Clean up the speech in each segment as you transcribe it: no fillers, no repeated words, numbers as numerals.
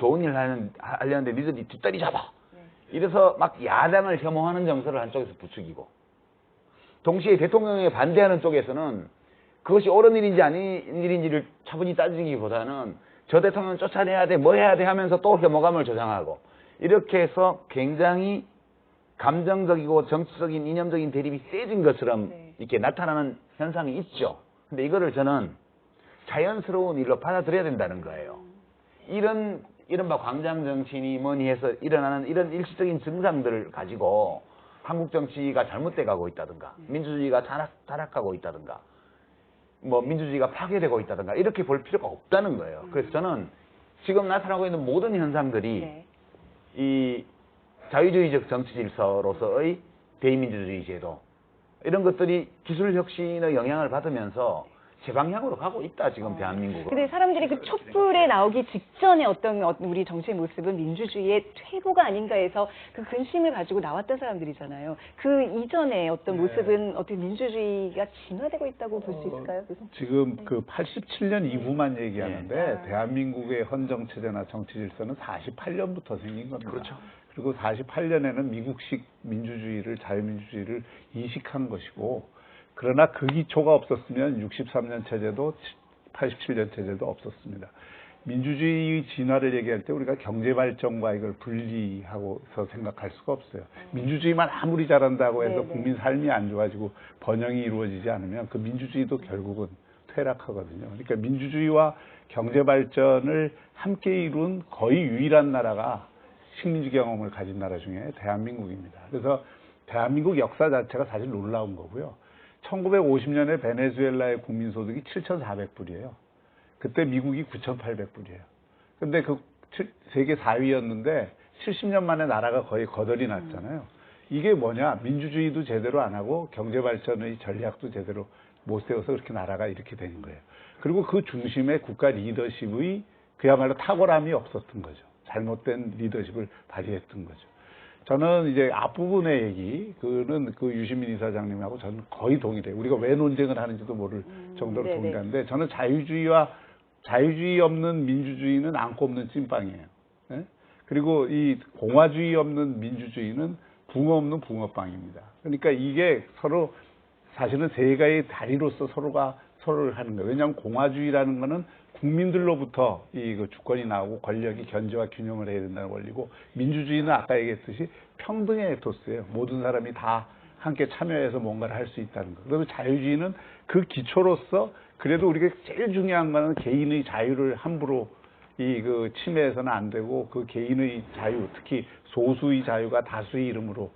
좋은 일 하려는데 니들이 뒷다리 잡아. 이래서 막 야당을 혐오하는 정서를 한쪽에서 부추기고, 동시에 대통령에 반대하는 쪽에서는 그것이 옳은 일인지 아닌 일인지를 차분히 따지기보다는 저 대통령 쫓아내야 돼, 뭐 해야 돼 하면서 또 혐오감을 조장하고, 이렇게 해서 굉장히 감정적이고 정치적인 이념적인 대립이 세진 것처럼 이렇게 나타나는 현상이 있죠. 근데 이거를 저는 자연스러운 일로 받아들여야 된다는 거예요. 이른바 광장 정치인이 뭐니 해서 일어나는 이런 일시적인 증상들을 가지고 한국 정치가 잘못돼 가고 있다든가, 민주주의가 타락하고 있다든가, 뭐 민주주의가 파괴되고 있다든가, 이렇게 볼 필요가 없다는 거예요. 그래서 저는 지금 나타나고 있는 모든 현상들이 이 자유주의적 정치 질서로서의 대의민주주의 제도, 이런 것들이 기술 혁신의 영향을 받으면서 제 방향으로 가고 있다, 지금 대한민국은. 근데 사람들이 그 촛불에 나오기 직전에 어떤 우리 정치의 모습은 민주주의의 퇴보가 아닌가 해서 그 근심을 가지고 나왔던 사람들이잖아요. 그 이전에 어떤 모습은 어떻게 민주주의가 진화되고 있다고 볼 수 있을까요? 지금 그 87년 이후만 얘기하는데 대한민국의 헌정체제나 정치 질서는 48년부터 생긴 겁니다. 그렇죠. 그리고 48년에는 미국식 민주주의를, 자유민주주의를 이식한 것이고, 그러나 그 기초가 없었으면 63년 체제도 87년 체제도 없었습니다. 민주주의 진화를 얘기할 때 우리가 경제발전과 이걸 분리하고서 생각할 수가 없어요. 민주주의만 아무리 잘한다고 해서 국민 삶이 안 좋아지고 번영이 이루어지지 않으면 그 민주주의도 결국은 퇴락하거든요. 그러니까 민주주의와 경제발전을 함께 이룬 거의 유일한 나라가 식민지 경험을 가진 나라 중에 대한민국입니다. 그래서 대한민국 역사 자체가 사실 놀라운 거고요. 1950년에 베네수엘라의 국민소득이 7,400불이에요. 그때 미국이 9,800불이에요. 근데 그 세계 4위였는데 70년 만에 나라가 거의 거덜이 났잖아요. 이게 뭐냐? 민주주의도 제대로 안 하고 경제발전의 전략도 제대로 못 세워서 그렇게 나라가 이렇게 된 거예요. 그리고 그 중심에 국가 리더십의 그야말로 탁월함이 없었던 거죠. 잘못된 리더십을 발휘했던 거죠. 저는 이제 앞부분의 얘기, 그는 그 유시민 이사장님하고 저는 거의 동일해요. 우리가 왜 논쟁을 하는지도 모를 정도로 동일한데, 저는 자유주의 없는 민주주의는 안고 없는 찐빵이에요. 네? 그리고 이 공화주의 없는 민주주의는 붕어 없는 붕어빵입니다. 그러니까 이게 서로 사실은 세 개의 다리로서 서로가 서로를 하는 거예요. 왜냐하면 공화주의라는 거는 국민들로부터 이 주권이 나오고 권력이 견제와 균형을 해야 된다는 원리고, 민주주의는 아까 얘기했듯이 평등의 에토스예요. 모든 사람이 다 함께 참여해서 뭔가를 할 수 있다는 거. 그리고 자유주의는 그 기초로서 그래도 우리가 제일 중요한 거는 개인의 자유를 함부로 침해해서는 안 되고, 그 개인의 자유, 특히 소수의 자유가 다수의 이름으로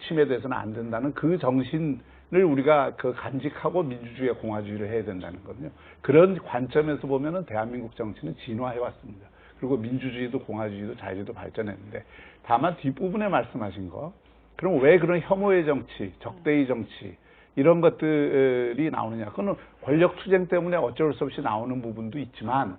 침해돼서는 안 된다는 그 정신을 우리가 간직하고 민주주의와 공화주의를 해야 된다는 거거든요. 그런 관점에서 보면은 대한민국 정치는 진화해 왔습니다. 그리고 민주주의도 공화주의도 자유주의도 발전했는데, 다만 뒷부분에 말씀하신 거, 그럼 왜 그런 혐오의 정치, 적대의 정치, 이런 것들이 나오느냐? 그거는 권력 투쟁 때문에 어쩔 수 없이 나오는 부분도 있지만,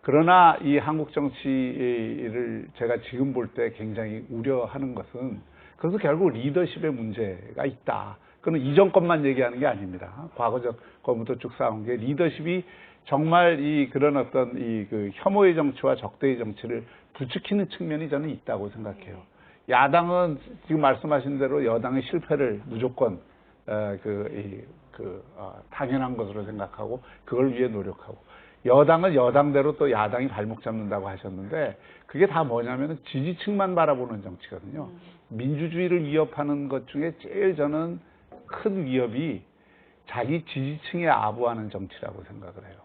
그러나 이 한국 정치를 제가 지금 볼 때 굉장히 우려하는 것은, 그래서 결국 리더십의 문제가 있다. 그건 이전 것만 얘기하는 게 아닙니다. 과거 것부터 쭉 쌓아온 게, 리더십이 정말 그런 어떤 혐오의 정치와 적대의 정치를 부추기는 측면이 저는 있다고 생각해요. 야당은 지금 말씀하신 대로 여당의 실패를 무조건 당연한 것으로 생각하고 그걸 위해 노력하고, 여당은 여당대로 또 야당이 발목 잡는다고 하셨는데, 그게 다 뭐냐면 지지층만 바라보는 정치거든요. 민주주의를 위협하는 것 중에 제일 저는 큰 위협이 자기 지지층에 아부하는 정치라고 생각을 해요.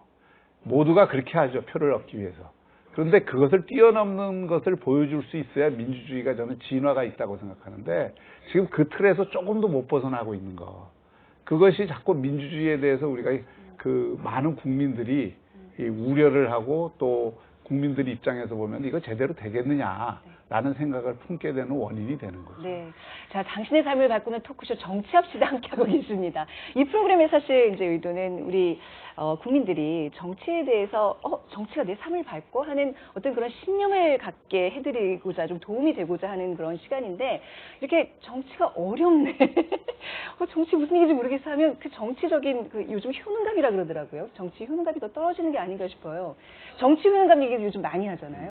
모두가 그렇게 하죠, 표를 얻기 위해서. 그런데 그것을 뛰어넘는 것을 보여줄 수 있어야 민주주의가 저는 진화가 있다고 생각하는데, 지금 그 틀에서 조금도 못 벗어나고 있는 거. 그것이 자꾸 민주주의에 대해서 우리가 많은 국민들이 우려를 하고, 또 국민들 입장에서 보면 이거 제대로 되겠느냐라는 생각을 품게 되는 원인이 되는 거죠. 네. 자, 당신의 삶을 바꾸는 토크쇼 정치합시다 함께하고 있습니다. 이 프로그램의 사실 이제 의도는 우리 국민들이 정치에 대해서 정치가 내 삶을 밟고 하는 어떤 그런 신념을 갖게 해드리고자, 좀 도움이 되고자 하는 그런 시간인데, 이렇게 정치가 어렵네. 정치 무슨 얘기인지 모르겠어 하면 그 정치적인 요즘 효능감이라 그러더라고요. 정치 효능감이 더 떨어지는 게 아닌가 싶어요. 정치 효능감 얘기 요즘 많이 하잖아요.